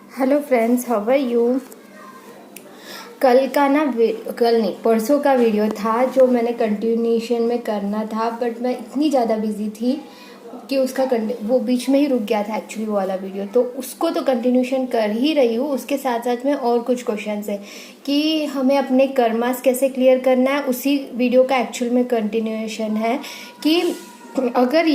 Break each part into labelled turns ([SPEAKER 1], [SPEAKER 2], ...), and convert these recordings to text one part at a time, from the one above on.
[SPEAKER 1] Hello friends, how are you. कल का ना कल नहीं परसों का वीडियो था जो मैंने कंटिन्यूशन में करना था, बट मैं इतनी ज़्यादा बिजी थी कि उसका वो बीच में ही रुक गया था एक्चुअली वो वाला वीडियो। तो उसको तो कंटिन्यूशन कर ही रही हूँ, उसके साथ साथ में और कुछ क्वेश्चंस है कि हमें अपने कर्मास कैसे क्लियर करना है। उसी वीडियो का एक्चुअल में कंटिन्यूशन है कि अगर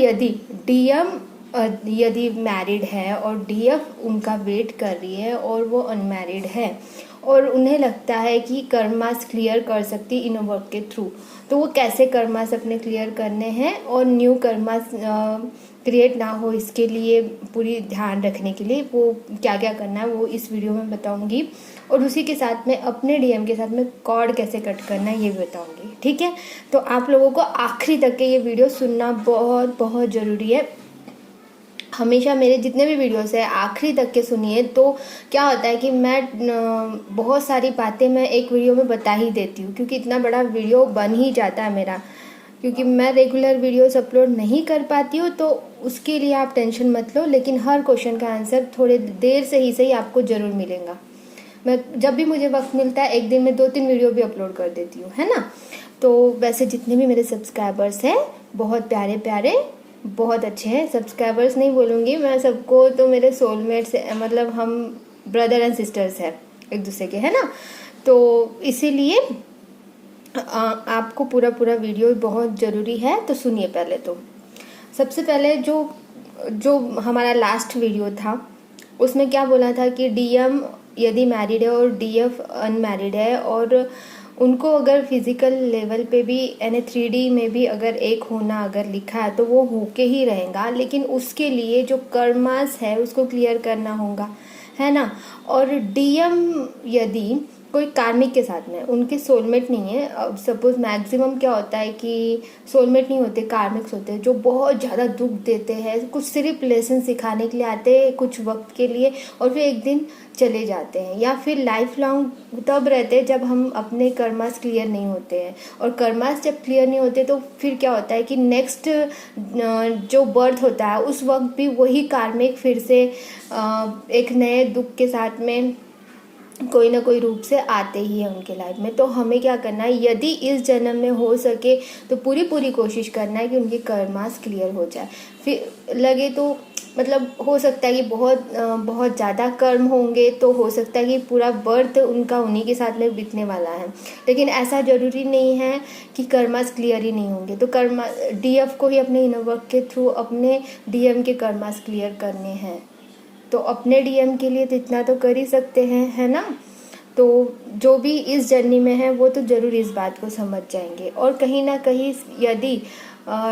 [SPEAKER 1] यदि मैरिड है और डीएफ उनका वेट कर रही है और वो अनमैरिड है और उन्हें लगता है कि कर्मास क्लियर कर सकती इन वर्क के थ्रू, तो वो कैसे कर्मास अपने क्लियर करने हैं और न्यू कर्मास क्रिएट ना हो, इसके लिए पूरी ध्यान रखने के लिए वो क्या क्या करना है वो इस वीडियो में बताऊंगी। और उसी के साथ में अपने डीएम के साथ में कॉर्ड कैसे कट करना है ये भी बताऊंगी। ठीक है, तो आप लोगों को आखिरी तक के ये वीडियो सुनना बहुत बहुत ज़रूरी है। हमेशा मेरे जितने भी वीडियोस है आखिरी तक के सुनिए, तो क्या होता है कि मैं बहुत सारी बातें मैं एक वीडियो में बता ही देती हूँ, क्योंकि इतना बड़ा वीडियो बन ही जाता है मेरा, क्योंकि मैं रेगुलर वीडियोस अपलोड नहीं कर पाती हूँ। तो उसके लिए आप टेंशन मत लो, लेकिन हर क्वेश्चन का आंसर थोड़े देर से ही सही आपको ज़रूर मिलेगा। मैं जब भी मुझे वक्त मिलता है एक दिन में 2-3 वीडियो भी अपलोड कर देती हूँ, है ना। तो वैसे जितने भी मेरे सब्सक्राइबर्स हैं बहुत प्यारे प्यारे, बहुत अच्छे हैं। सब्सक्राइबर्स नहीं बोलूँगी मैं सबको, तो मेरे सोलमेट्स, मतलब हम ब्रदर एंड सिस्टर्स हैं एक दूसरे के, है ना। तो इसीलिए आपको पूरा पूरा वीडियो बहुत ज़रूरी है, तो सुनिए। पहले तो सबसे पहले जो जो हमारा लास्ट वीडियो था उसमें क्या बोला था कि डीएम यदि मैरिड है और डीएफ अनमैरिड है और उनको अगर फिजिकल लेवल पे भी यानी 3D में भी अगर एक होना अगर लिखा है तो वो होके ही रहेगा, लेकिन उसके लिए जो कर्मास है उसको क्लियर करना होगा, है ना। और डीएम यदि कोई कार्मिक के साथ में, उनके सोलमेट नहीं है। अब सपोज मैक्सिमम क्या होता है कि सोलमेट नहीं होते, कार्मिक्स होते हैं जो बहुत ज़्यादा दुख देते हैं, कुछ सिर्फ लेसन सिखाने के लिए आते हैं कुछ वक्त के लिए और फिर एक दिन चले जाते हैं, या फिर लाइफ लॉन्ग तब रहते हैं जब हम अपने कर्मास क्लियर नहीं होते हैं। और कर्मास जब क्लियर नहीं होते तो फिर क्या होता है कि नेक्स्ट जो बर्थ होता है उस वक्त भी वही कार्मिक फिर से एक नए दुख के साथ में कोई ना कोई रूप से आते ही है उनके लाइफ में। तो हमें क्या करना है, यदि इस जन्म में हो सके तो पूरी पूरी कोशिश करना है कि उनके कर्मास क्लियर हो जाए। फिर लगे तो मतलब हो सकता है कि बहुत ज़्यादा कर्म होंगे तो हो सकता है कि पूरा बर्थ उनका उन्हीं के साथ में बीतने वाला है, लेकिन ऐसा ज़रूरी नहीं है कि कर्मास क्लियर ही नहीं होंगे। तो कर्मा डीएफ को ही अपने इनर वर्क के थ्रू अपने डीएम के कर्मास क्लियर करने हैं, तो अपने डीएम के लिए तो इतना तो कर ही सकते हैं, है ना। तो जो भी इस जर्नी में है वो तो ज़रूर इस बात को समझ जाएंगे। और कहीं ना कहीं यदि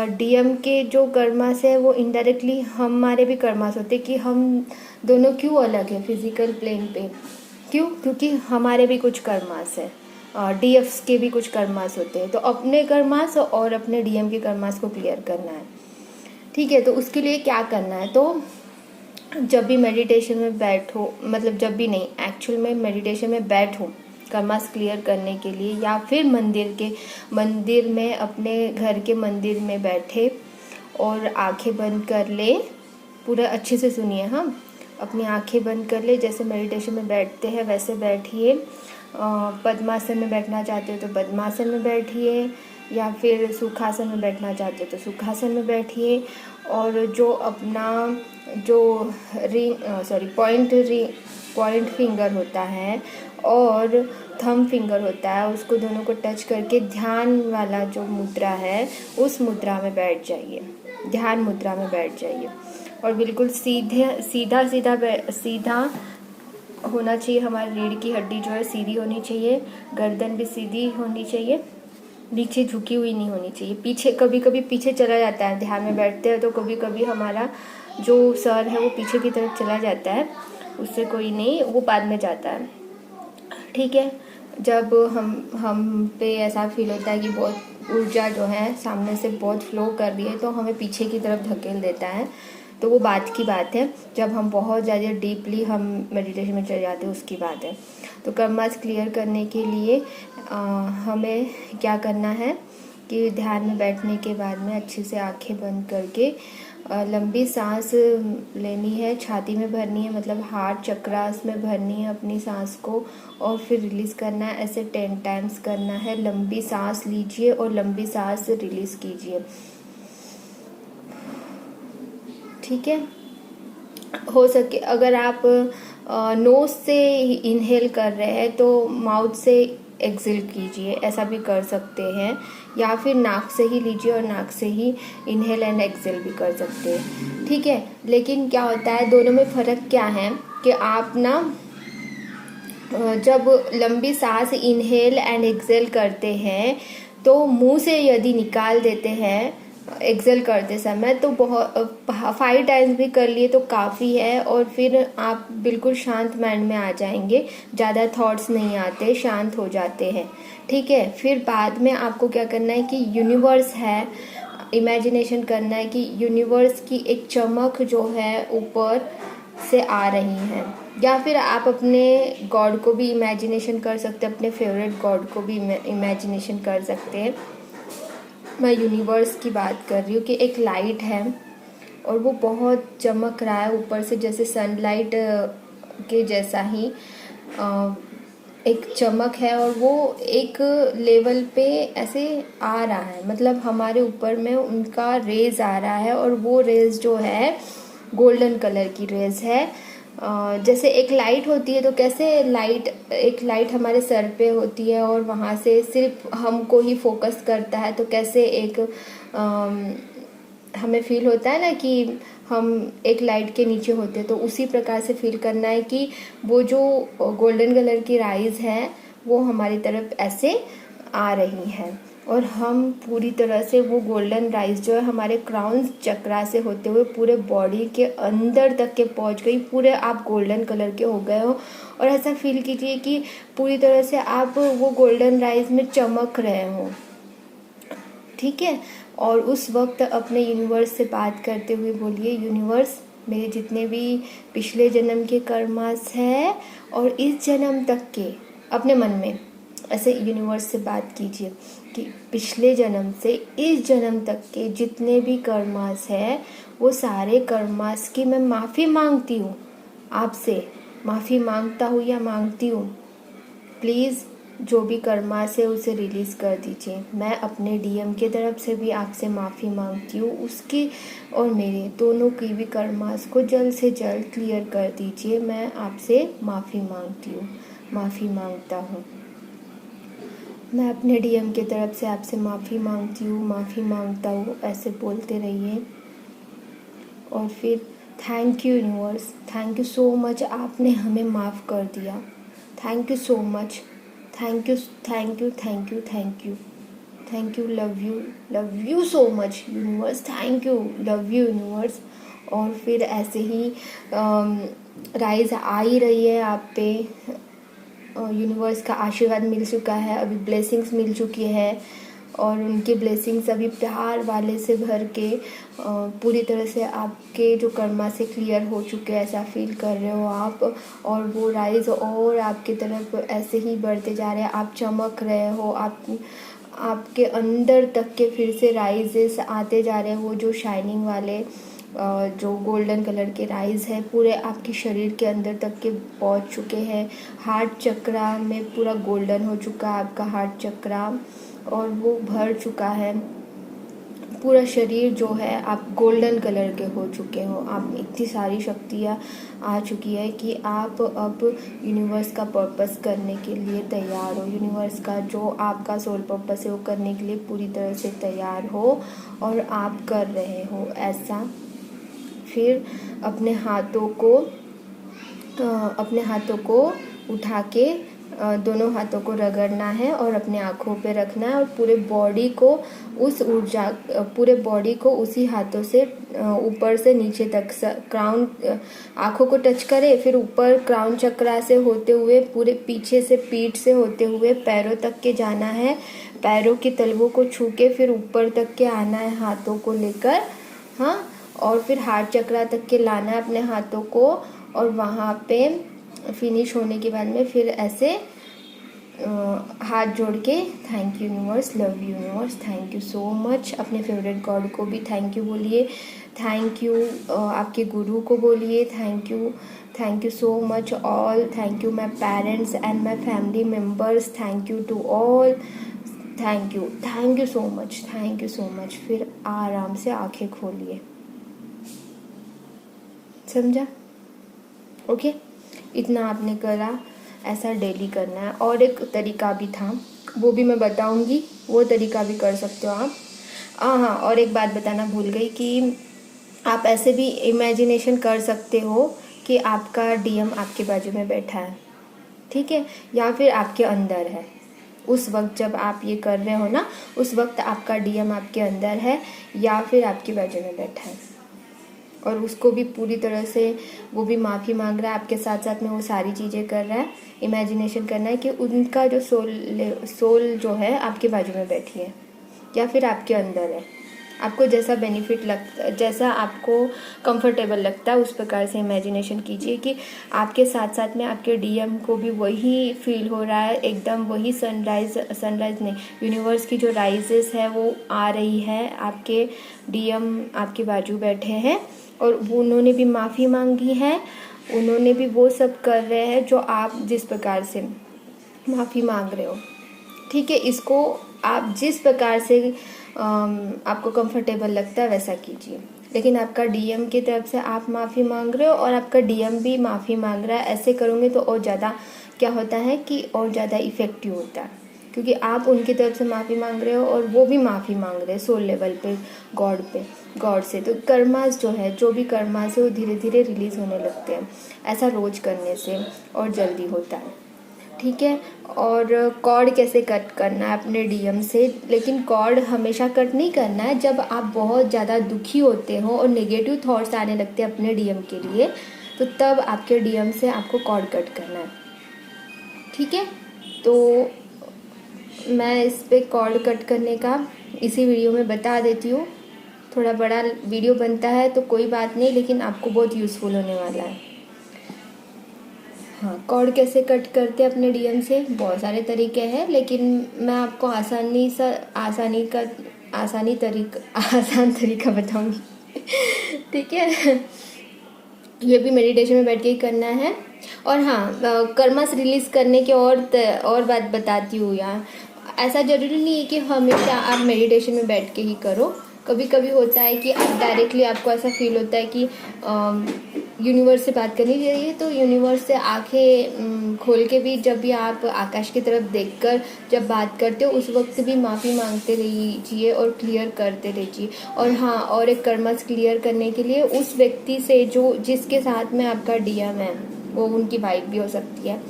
[SPEAKER 1] डीएम के जो कर्मास है वो इनडायरेक्टली हमारे भी कर्मास होते कि हम दोनों क्यों अलग हैं फिजिकल प्लेन पे, क्यों, क्योंकि हमारे भी कुछ कर्मास है, डीएफ्स के भी कुछ कर्मास होते हैं। तो अपने कर्मास और अपने डीएम के कर्मास को क्लियर करना है। ठीक है, तो उसके लिए क्या करना है, तो जब भी मेडिटेशन में बैठो, मतलब जब भी नहीं, एक्चुअल में मेडिटेशन में बैठो कर्मास क्लियर करने के लिए, या फिर मंदिर में अपने घर के मंदिर में बैठे और आंखें बंद कर ले। पूरा अच्छे से सुनिए, हाँ। अपनी आंखें बंद कर ले, जैसे मेडिटेशन में बैठते हैं वैसे बैठिए। पद्मासन में बैठना चाहते हो तो पद्मासन में बैठिए, या फिर सुखासन में बैठना चाहते हो तो सुखासन में बैठिए। और जो अपना जो पॉइंट फिंगर होता है और थंब फिंगर होता है उसको दोनों को टच करके ध्यान वाला जो मुद्रा है उस मुद्रा में बैठ जाइए, ध्यान मुद्रा में बैठ जाइए। और बिल्कुल सीधा होना चाहिए, हमारी रीढ़ की हड्डी जो है सीधी होनी चाहिए, गर्दन भी सीधी होनी चाहिए, नीचे झुकी हुई नहीं होनी चाहिए। पीछे कभी कभी पीछे चला जाता है, ध्यान में बैठते हैं तो कभी कभी हमारा जो सर है वो पीछे की तरफ चला जाता है, उससे कोई नहीं, वो बाद में जाता है। ठीक है, जब हम पे ऐसा फील होता है कि बहुत ऊर्जा जो है सामने से बहुत फ्लो कर रही है तो हमें पीछे की तरफ धकेल देता है, तो वो बात की बात है। जब हम बहुत ज़्यादा डीपली हम मेडिटेशन में चले जाते हैं उसकी बात है। तो कर्मास क्लियर करने के लिए हमें क्या करना है कि ध्यान में बैठने के बाद में अच्छे से आंखें बंद करके लंबी सांस लेनी है, छाती में भरनी है, मतलब हार्ट चक्रास में भरनी है अपनी सांस को, और फिर रिलीज़ करना है। ऐसे 10 टाइम्स करना है। लंबी सांस लीजिए और लंबी सांस रिलीज़ कीजिए। ठीक है। हो सके अगर आप नोज से इनहेल कर रहे हैं तो माउथ से एक्सेल कीजिए, ऐसा भी कर सकते हैं, या फिर नाक से ही लीजिए और नाक से ही इनहेल एंड एक्सेल भी कर सकते हैं। ठीक है। लेकिन क्या होता है, दोनों में फ़र्क क्या है कि आप ना जब लंबी सांस इनहेल एंड एक्सेल करते हैं तो मुंह से यदि निकाल देते हैं एक्सेल करते समय तो बहुत 5 टाइम्स भी कर लिए तो काफ़ी है, और फिर आप बिल्कुल शांत माइंड में आ जाएंगे, ज़्यादा थॉट्स नहीं आते, शांत हो जाते हैं। ठीक है। फिर बाद में आपको क्या करना है कि यूनिवर्स है, इमेजिनेशन करना है कि यूनिवर्स की एक चमक जो है ऊपर से आ रही है, या फिर आप अपने गॉड को भी इमेजिनेशन कर सकते हैं, अपने फेवरेट गॉड को भी इमेजिनेशन कर सकते हैं। मैं यूनिवर्स की बात कर रही हूँ कि एक लाइट है और वो बहुत चमक रहा है ऊपर से, जैसे सनलाइट के जैसा ही एक चमक है, और वो एक लेवल पे ऐसे आ रहा है, मतलब हमारे ऊपर में उनका रेज आ रहा है, और वो रेज जो है गोल्डन कलर की रेज है। जैसे एक लाइट होती है तो कैसे एक लाइट हमारे सर पे होती है और वहाँ से सिर्फ हमको ही फोकस करता है, तो कैसे एक हमें फील होता है ना कि हम एक लाइट के नीचे होते हैं, तो उसी प्रकार से फील करना है कि वो जो गोल्डन कलर की राइज है वो हमारी तरफ ऐसे आ रही है, और हम पूरी तरह से वो गोल्डन राइस जो है हमारे क्राउन चक्रा से होते हुए पूरे बॉडी के अंदर तक के पहुंच गई, पूरे आप गोल्डन कलर के हो गए हो, और ऐसा फील कीजिए कि पूरी तरह से आप वो गोल्डन राइस में चमक रहे हो। ठीक है। और उस वक्त अपने यूनिवर्स से बात करते हुए बोलिए, यूनिवर्स मेरे जितने भी पिछले जन्म के कर्मास है और इस जन्म तक के, अपने मन में ऐसे यूनिवर्स से बात कीजिए कि पिछले जन्म से इस जन्म तक के जितने भी कर्मास है वो सारे कर्मास की मैं माफ़ी मांगती हूँ, आपसे माफ़ी मांगता हूँ या मांगती हूँ। प्लीज़ जो भी कर्मास है उसे रिलीज़ कर दीजिए। मैं अपने डीएम के तरफ से भी आपसे माफ़ी मांगती हूँ, उसकी और मेरे दोनों की भी कर्मास को जल्द से जल्द क्लियर कर दीजिए। मैं आपसे माफ़ी मांगती हूँ, माफ़ी मांगता हूँ। मैं अपने डीएम की तरफ से आपसे माफ़ी मांगती हूँ, माफ़ी मांगता हूँ, ऐसे बोलते रहिए। और फिर thank you universe, thank you so much, आपने हमें माफ़ कर दिया। Thank you so much, thank you thank you thank you thank you thank you, love you so much universe, thank you, love you universe. और फिर ऐसे ही rise आ ही रही है आप पे, यूनिवर्स का आशीर्वाद मिल चुका है, अभी ब्लेसिंग्स मिल चुकी है, और उनकी ब्लेसिंग्स अभी प्यार वाले से भर के पूरी तरह से आपके जो कर्मा से क्लियर हो चुके हैं, ऐसा फील कर रहे हो आप। और वो राइज और आपकी तरफ ऐसे ही बढ़ते जा रहे हैं, आप चमक रहे हो, आपके अंदर तक के फिर से राइजेस आते जा रहे हैं, वो जो शाइनिंग वाले जो गोल्डन कलर के राइज है पूरे आपके शरीर के अंदर तक के पहुंच चुके हैं। हार्ट चक्रा में पूरा गोल्डन हो चुका है आपका हार्ट चक्रा, और वो भर चुका है पूरा शरीर जो है, आप गोल्डन कलर के हो चुके हो। आप इतनी सारी शक्तियाँ आ चुकी है कि आप अब यूनिवर्स का पर्पस करने के लिए तैयार हो, यूनिवर्स का जो आपका सोल पर्पस है वो करने के लिए पूरी तरह से तैयार हो, और आप कर रहे हो ऐसा। फिर अपने हाथों को उठा के दोनों हाथों को रगड़ना है और अपने आँखों पे रखना है, और पूरे बॉडी को उसी हाथों से ऊपर से नीचे तक क्राउन, आँखों को टच करे, फिर ऊपर क्राउन चक्रा से होते हुए पूरे पीछे से पीठ से होते हुए पैरों तक के जाना है, पैरों की तलवों को छू के फिर ऊपर तक के आना है हाथों को लेकर, हाँ, और फिर हार्ट चक्रा तक के लाना है अपने हाथों को, और वहाँ पे फिनिश होने के बाद में फिर ऐसे हाथ जोड़ के thank you universe, love you universe, thank you so much. अपने फेवरेट गॉड को भी थैंक यू बोलिए, थैंक यू आपके गुरु को बोलिए, thank you so much all, thank you my parents and my family members, thank you to all, thank you so much. फिर आराम से आंखें खोलिए, समझा? ओके, इतना आपने करा, ऐसा डेली करना है। और एक तरीका भी था, वो भी मैं बताऊंगी, वो तरीका भी कर सकते हो आप। हाँ, और एक बात बताना भूल गई कि आप ऐसे भी इमेजिनेशन कर सकते हो कि आपका डीएम आपके बाजू में बैठा है, ठीक है, या फिर आपके अंदर है। उस वक्त जब आप ये कर रहे हो ना, उस वक्त आपका डीएम आपके अंदर है या फिर आपके बाजू में बैठा है, और उसको भी पूरी तरह से वो भी माफ़ी मांग रहा है, आपके साथ साथ में वो सारी चीज़ें कर रहा है। इमेजिनेशन करना है कि उनका जो सोल जो है आपके बाजू में बैठी है या फिर आपके अंदर है। आपको जैसा बेनिफिट लगता, जैसा आपको कंफर्टेबल लगता है, उस प्रकार से इमेजिनेशन कीजिए कि आपके साथ साथ में आपके डीएम को भी वही फील हो रहा है, एकदम वही सनराइज नहीं, यूनिवर्स की जो राइजेस है वो आ रही है, आपके डीएम आपके बाजू बैठे हैं और वो उन्होंने भी माफ़ी मांगी है, उन्होंने भी वो सब कर रहे हैं जो आप जिस प्रकार से माफ़ी मांग रहे हो, ठीक है। इसको आप जिस प्रकार से आपको कंफर्टेबल लगता है वैसा कीजिए, लेकिन आपका डीएम की तरफ से आप माफ़ी मांग रहे हो और आपका डीएम भी माफ़ी मांग रहा है, ऐसे करोगे तो और ज़्यादा क्या होता है कि और ज़्यादा इफ़ेक्टिव होता है, क्योंकि आप उनकी तरफ से माफ़ी मांग रहे हो और वो भी माफ़ी मांग रहे हैं सोल लेवल पे, गॉड से। तो कर्मास जो है, जो भी कर्मास है वो धीरे धीरे रिलीज़ होने लगते हैं, ऐसा रोज़ करने से और जल्दी होता है, ठीक है। और कॉर्ड कैसे कट करना है अपने डीएम से, लेकिन कॉर्ड हमेशा कट नहीं करना है जब आप बहुत ज़्यादा दुखी होते हो और नेगेटिव थॉट्स आने लगते हैं अपने डीएम के लिए, तो तब आपके डीएम से आपको कॉर्ड कट करना है, ठीक है। तो मैं इस पे कॉर्ड कट करने का इसी वीडियो में बता देती हूँ। थोड़ा बड़ा वीडियो बनता है तो कोई बात नहीं, लेकिन आपको बहुत यूज़फुल होने वाला है। हाँ, कॉर्ड कैसे कट करते हैं अपने डीएम से, बहुत सारे तरीके हैं, लेकिन मैं आपको आसान तरीका बताऊंगी ठीक है। ये भी मेडिटेशन में बैठ के ही करना है। और हाँ, कर्मास रिलीज करने के और बात बताती हूँ यार, ऐसा जरूरी नहीं है कि हमेशा आप मेडिटेशन में बैठ के ही करो। कभी कभी होता है कि आप डायरेक्टली, आपको ऐसा फील होता है कि यूनिवर्स से बात करनी चाहिए, तो यूनिवर्स से आंखें खोल के भी जब भी आप आकाश की तरफ देखकर जब बात करते हो, उस वक्त भी माफ़ी मांगते रहिए और क्लियर करते रहिए। और हाँ, और एक कर्मस क्लियर करने के लिए उस व्यक्ति से जो जिसके साथ में आपका डीएम है, वो उनकी वाइफ भी हो सकती है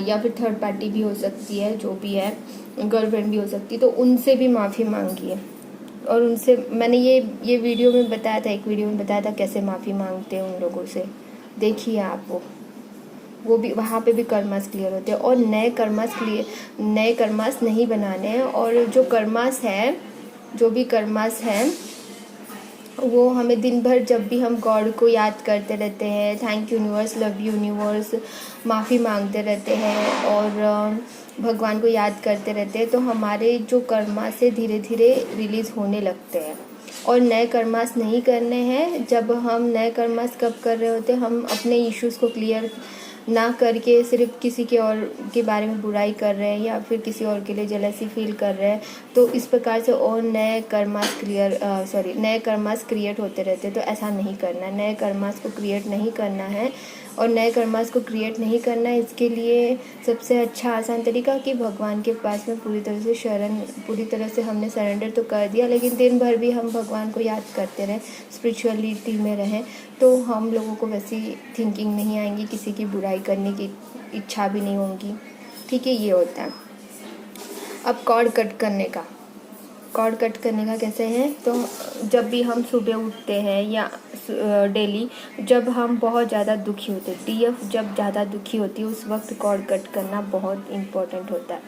[SPEAKER 1] या फिर थर्ड पार्टी भी हो सकती है, जो भी है, गर्लफ्रेंड भी हो सकती है, तो उनसे भी माफ़ी मांगिए। और उनसे मैंने ये वीडियो में बताया था, एक वीडियो में बताया था कैसे माफ़ी मांगते हैं उन लोगों से, देखिए आप वो भी, वहाँ पे भी कर्मास क्लियर होते हैं। और नए कर्मास नहीं बनाने हैं। और जो भी कर्मास है वो हमें दिन भर जब भी हम गॉड को याद करते रहते हैं, thank you universe, love you universe, माफ़ी मांगते रहते हैं और भगवान को याद करते रहते हैं, तो हमारे जो कर्मा से धीरे धीरे रिलीज़ होने लगते हैं। और नए कर्मास नहीं करने हैं। जब हम नए कर्मास कब कर रहे होते हैं, हम अपने इश्यूज़ को क्लियर ना करके सिर्फ किसी के और के बारे में बुराई कर रहे हैं या फिर किसी और के लिए जेलसी फील कर रहे हैं, तो इस प्रकार से और नए कर्मास क्रिएट होते रहते हैं। तो ऐसा नहीं करना है, नए कर्मास को क्रिएट नहीं करना है। और नए कर्मास को क्रिएट नहीं करना है, इसके लिए सबसे अच्छा आसान तरीका कि भगवान के पास में पूरी तरह से हमने सरेंडर तो कर दिया, लेकिन दिन भर भी हम भगवान को याद करते रहें, स्पिरिचुअलिटी में रहें, तो हम लोगों को वैसी थिंकिंग नहीं आएंगी, किसी की बुराई करने की इच्छा भी नहीं होगी, ठीक है। ये होता है। अब कॉर्ड कट करने का कैसे है, तो जब भी हम सुबह उठते हैं या डेली, जब हम बहुत ज़्यादा दुखी होते हैं, डीएफ जब ज़्यादा दुखी होती है, उस वक्त कॉर्ड कट करना बहुत इम्पोर्टेंट होता है।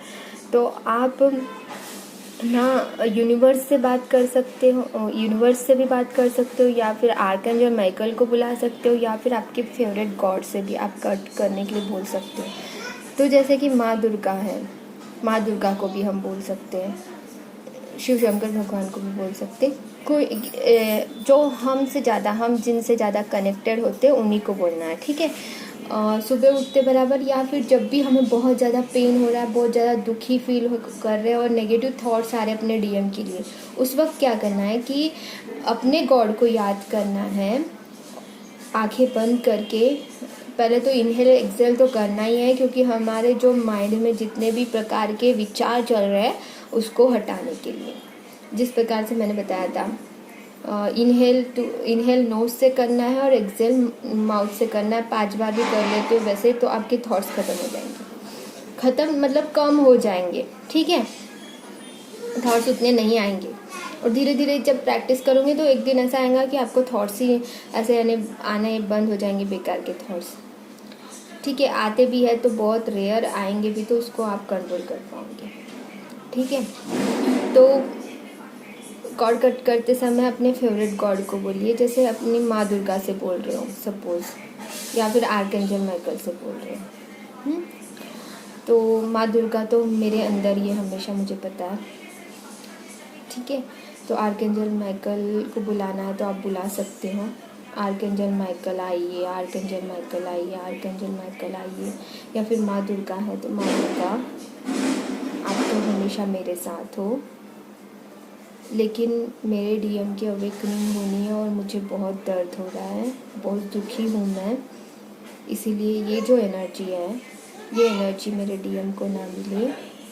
[SPEAKER 1] तो आप ना यूनिवर्स से भी बात कर सकते हो या फिर आर्कएंजल माइकल को बुला सकते हो या फिर आपके फेवरेट गॉड से भी आप कट करने के लिए बोल सकते हो। तो जैसे कि माँ दुर्गा को भी हम बोल सकते हैं, शिव शंकर भगवान को भी बोल सकते हैं। कोई जो हमसे ज़्यादा, हम जिनसे ज़्यादा कनेक्टेड होते हैं उन्हीं को बोलना है, ठीक है। सुबह उठते बराबर या फिर जब भी हमें बहुत ज़्यादा पेन हो रहा है, बहुत ज़्यादा दुखी फील कर रहे हैं और नेगेटिव थॉट्स आ रहे हैं अपने डीएम के लिए, उस वक्त क्या करना है कि अपने गॉड को याद करना है, आंखें बंद करके। पहले तो इनहेल एक्सेल तो करना ही है, क्योंकि हमारे जो माइंड में जितने भी प्रकार के विचार चल रहे हैं उसको हटाने के लिए, जिस प्रकार से मैंने बताया था, इनहेल नोज से करना है और एक्सेल माउथ से करना है। 5 बार भी कर लेते हो वैसे तो आपके थॉट्स ख़त्म हो जाएंगे, ख़त्म मतलब कम हो जाएंगे, ठीक है। थॉट्स उतने नहीं आएंगे और धीरे धीरे जब प्रैक्टिस करोगे तो एक दिन ऐसा आएगा कि आपको थॉट्स ही ऐसे आने बंद हो जाएंगे, बेकार के थॉट्स, ठीक है। आते भी है तो बहुत रेयर आएंगे भी, तो उसको आप कंट्रोल कर पाओगे, ठीक है। तो गॉड कट करते समय अपने फेवरेट गॉड को बोलिए, जैसे अपनी माँ दुर्गा से बोल रहे हो सपोज, या फिर आर्कएंजल माइकल से बोल रहे हो। तो माँ दुर्गा तो मेरे अंदर ही है हमेशा, मुझे पता है, ठीक है। तो आर्कएंजल माइकल को बुलाना है तो आप बुला सकते हो, आर्कएंजल माइकल आइए, आर्कएंजल माइकल आइए, आर्कएंजल माइकल आइए। या फिर माँ दुर्गा है तो माँ दुर्गा आप तो हमेशा मेरे साथ हो, लेकिन मेरे डीएम की अवेकनिंग होनी है और मुझे बहुत दर्द हो रहा है, बहुत दुखी हूँ मैं, इसीलिए ये जो एनर्जी है, ये एनर्जी मेरे डीएम को ना मिले,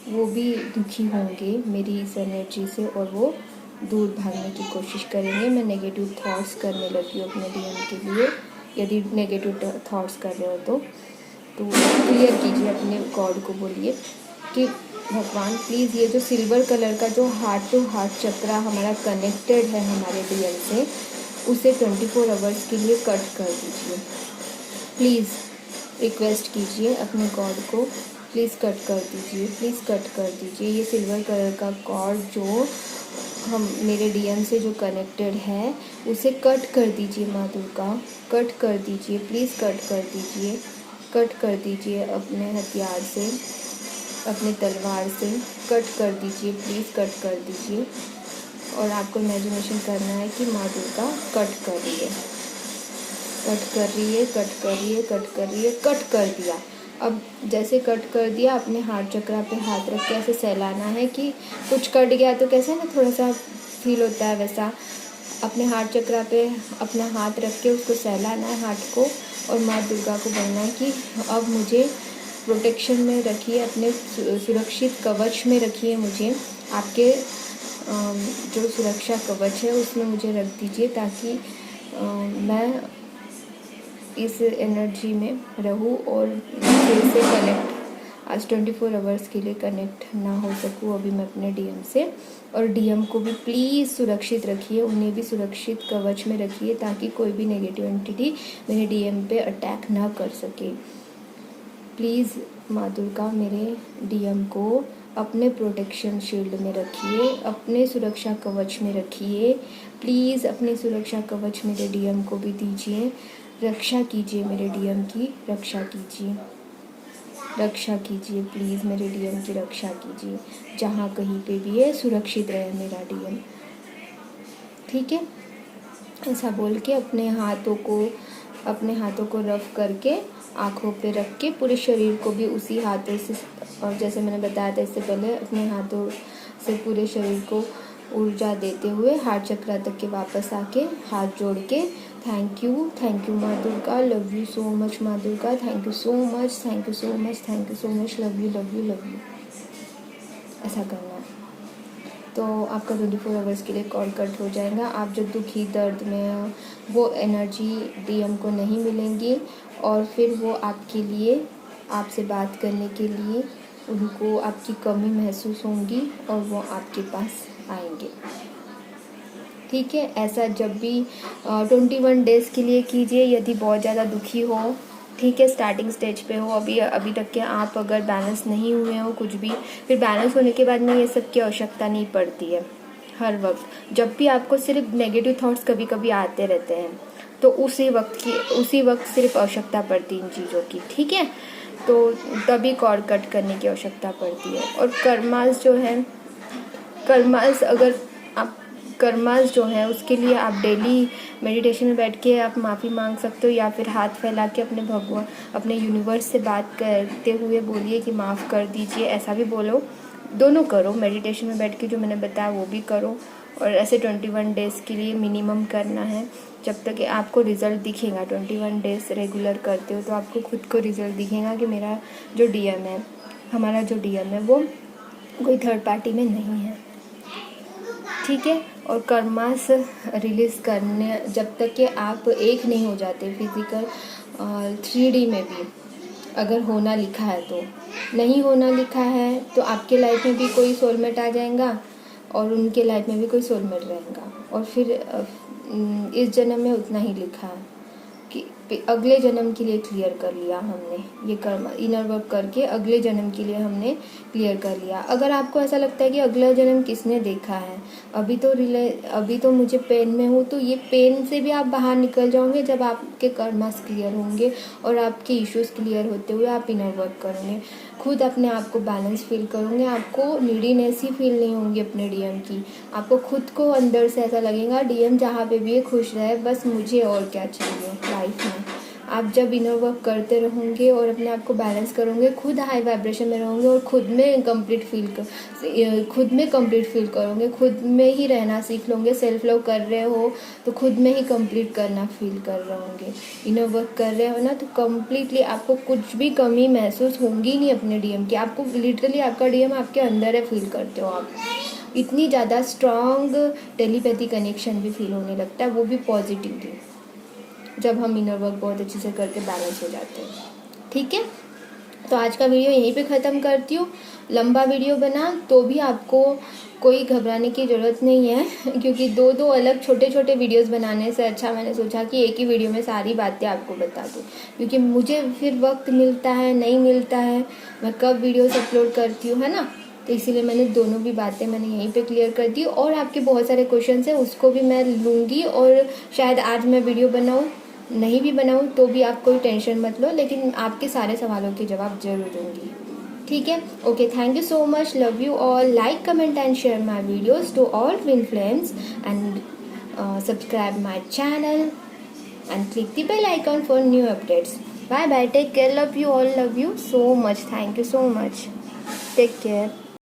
[SPEAKER 1] वो भी दुखी होंगे मेरी इस एनर्जी से और वो दूर भागने की कोशिश करेंगे। मैं नेगेटिव थॉट्स करने लगी हूँ अपने डीएम के लिए, यदि नेगेटिव थॉट्स कर रहे हो तो क्लियर कीजिए, अपने गॉड को बोलिए कि भगवान प्लीज़ ये जो सिल्वर कलर का जो हार्ट टू हार्ट चक्रा हमारा कनेक्टेड है हमारे डीएम से, उसे 24 आवर्स के लिए कट कर दीजिए। प्लीज़ रिक्वेस्ट कीजिए अपने गॉड को, प्लीज़ कट कर दीजिए, प्लीज़ कट कर दीजिए। ये सिल्वर कलर का कॉर्ड जो हम मेरे डीएम से जो कनेक्टेड है उसे कट कर दीजिए माँ दुर्गा, कट कर दीजिए, प्लीज़ कट कर दीजिए, कट कर दीजिए अपने हथियार से, अपने तलवार से कट कर दीजिए, प्लीज़ कट कर दीजिए। और आपको इमेजिनेशन करना है कि माँ दुर्गा कट कर रही है, कट कर रही है, कट कर रही है, कट कर रही है, कट कर दिया। अब जैसे कट कर दिया, अपने हार्ट चक्रा पे हाथ रख के ऐसे सहलाना है कि कुछ कट गया तो कैसे ना थोड़ा सा फील होता है, वैसा अपने हार्ट चक्रा पे अपना हाथ रख के उसको सहलाना है हार्ट को, और माँ दुर्गा को बोलना है कि अब मुझे प्रोटेक्शन में रखिए, अपने सुरक्षित कवच में रखिए, मुझे आपके जो सुरक्षा कवच है उसमें मुझे रख दीजिए, ताकि मैं इस एनर्जी में रहूँ और फिर से कनेक्ट आज 24 आवर्स के लिए कनेक्ट ना हो सकूँ अभी मैं अपने डीएम से। और डीएम को भी प्लीज़ सुरक्षित रखिए, उन्हें भी सुरक्षित कवच में रखिए, ताकि कोई भी नेगेटिव एंटिटी मेरे डीएम पे अटैक ना कर सके। प्लीज़ माँ दुर्गा मेरे डीएम को अपने प्रोटेक्शन शील्ड में रखिए, अपने सुरक्षा कवच में रखिए, प्लीज़ अपने सुरक्षा कवच मेरे डीएम को भी दीजिए। रक्षा कीजिए मेरे डीएम की, रक्षा कीजिए, रक्षा कीजिए, प्लीज़ मेरे डीएम की रक्षा कीजिए, जहाँ कहीं पे भी है सुरक्षित रहे मेरा डीएम, ठीक है। ऐसा बोल के अपने हाथों को रफ करके आँखों पे रख के पूरे शरीर को भी उसी हाथों से, और जैसे मैंने बताया था इससे पहले, अपने हाथों से पूरे शरीर को ऊर्जा देते हुए हार्ट चक्रा तक के वापस आके हाथ जोड़ के थैंक यू माँ Durga, love you so much माँ Durga, thank you so much, thank you so much, thank you so much, love you love you love you, ऐसा करना है। तो आपका 24 आवर्स के लिए कॉल कट हो जाएगा। आप जो दुखी दर्द में वो एनर्जी डीएम को नहीं मिलेंगी, और फिर वो आपके लिए, आपसे बात करने के लिए उनको आपकी कमी महसूस होंगी और वो आपके पास आएंगे, ठीक है। ऐसा जब भी 21 डेज़ के लिए कीजिए, यदि बहुत ज़्यादा दुखी हो, ठीक है, स्टार्टिंग स्टेज पे हो, अभी तक के आप अगर बैलेंस नहीं हुए हो कुछ भी, फिर बैलेंस होने के बाद में ये सब की आवश्यकता नहीं पड़ती है। हर वक्त जब भी आपको सिर्फ नेगेटिव थॉट्स कभी कभी आते रहते हैं, तो उसी वक्त सिर्फ आवश्यकता पड़ती है इन चीज़ों की, ठीक है। तो तभी कॉर्ड कट करने की आवश्यकता पड़ती है। और कर्मास जो है, कर्मास अगर आप कर्मास जो है उसके लिए आप डेली मेडिटेशन में बैठ के आप माफ़ी मांग सकते हो, या फिर हाथ फैला के अपने भगवान, अपने यूनिवर्स से बात करते हुए बोलिए कि माफ़ कर दीजिए, ऐसा भी बोलो। दोनों करो, मेडिटेशन में बैठ के जो मैंने बताया वो भी करो, और ऐसे 21 डेज़ के लिए मिनिमम करना है। जब तक कि आपको रिज़ल्ट दिखेगा, 21 डेज़ रेगुलर करते हो तो आपको खुद को रिज़ल्ट दिखेगा कि मेरा जो डीएम है, हमारा जो डीएम है वो कोई थर्ड पार्टी में नहीं है, ठीक है। और कर्मास रिलीज़ करने जब तक कि आप एक नहीं हो जाते फिज़िकल 3D में भी, अगर होना लिखा है तो, नहीं होना लिखा है तो आपके लाइफ में भी कोई सोलमेट आ जाएगा और उनके लाइफ में भी कोई सोलमेट रहेगा, और फिर इस जन्म में उतना ही लिखा है कि अगले जन्म के लिए क्लियर कर लिया हमने, ये कर्म इनर वर्क करके अगले जन्म के लिए हमने क्लियर कर लिया। अगर आपको ऐसा लगता है कि अगला जन्म किसने देखा है, अभी तो मुझे पेन में हूँ, तो ये पेन से भी आप बाहर निकल जाओगे जब आपके कर्मास क्लियर होंगे और आपके इश्यूज क्लियर होते हुए आप इनर वर्क करोगे, खुद अपने आप को बैलेंस फील करोगे, आपको नीडीनेस ही फील नहीं होंगी अपने डीएम की, आपको खुद को अंदर से ऐसा लगेगा डीएम जहाँ पे भी खुश रहे, बस मुझे और क्या चाहिए लाइफ में। आप जब इनर वर्क करते रहोगे और अपने आप को बैलेंस करोगे, खुद हाई वाइब्रेशन में रहोगे और खुद में कंप्लीट फील करोगे, खुद में ही रहना सीख लोगे। सेल्फ लव कर रहे हो तो खुद में ही कंप्लीट करना फील कर रहे होंगे। इनर वर्क कर रहे हो ना तो कम्प्लीटली आपको कुछ भी कमी महसूस होंगी नहीं अपने डीएम की, आपको लिटरली आपका डीएम आपके अंदर है, फील करते हो आप। इतनी ज़्यादा स्ट्रॉन्ग टेलीपैथी कनेक्शन भी फील होने लगता है, वो भी पॉजिटिवली, जब हम इनर वर्क बहुत अच्छे से करके बैलेंस हो जाते हैं, ठीक है। तो आज का वीडियो यहीं पे ख़त्म करती हूँ। लंबा वीडियो बना तो भी आपको कोई घबराने की ज़रूरत नहीं है, क्योंकि दो अलग छोटे छोटे वीडियोस बनाने से अच्छा मैंने सोचा कि एक ही वीडियो में सारी बातें आपको बता दूँ, क्योंकि मुझे फिर वक्त मिलता है नहीं मिलता है, मैं कब वीडियोस अपलोड करती हूँ, है ना। तो इसीलिए मैंने दोनों भी बातें मैंने यहीं पे क्लियर कर दी, और आपके बहुत सारे क्वेश्चन हैं उसको भी मैं लूँगी, और शायद आज मैं वीडियो बनाऊँ, नहीं भी बनाऊँ तो भी आप कोई टेंशन मत लो, लेकिन आपके सारे सवालों के जवाब जरूर दूँगी, ठीक है। Okay, thank you so much, love you all, like comment and share my videos to all twin flames and subscribe my channel and click the bell icon for new updates. Bye bye, take care, love you all, love you so much, thank you so much, take care.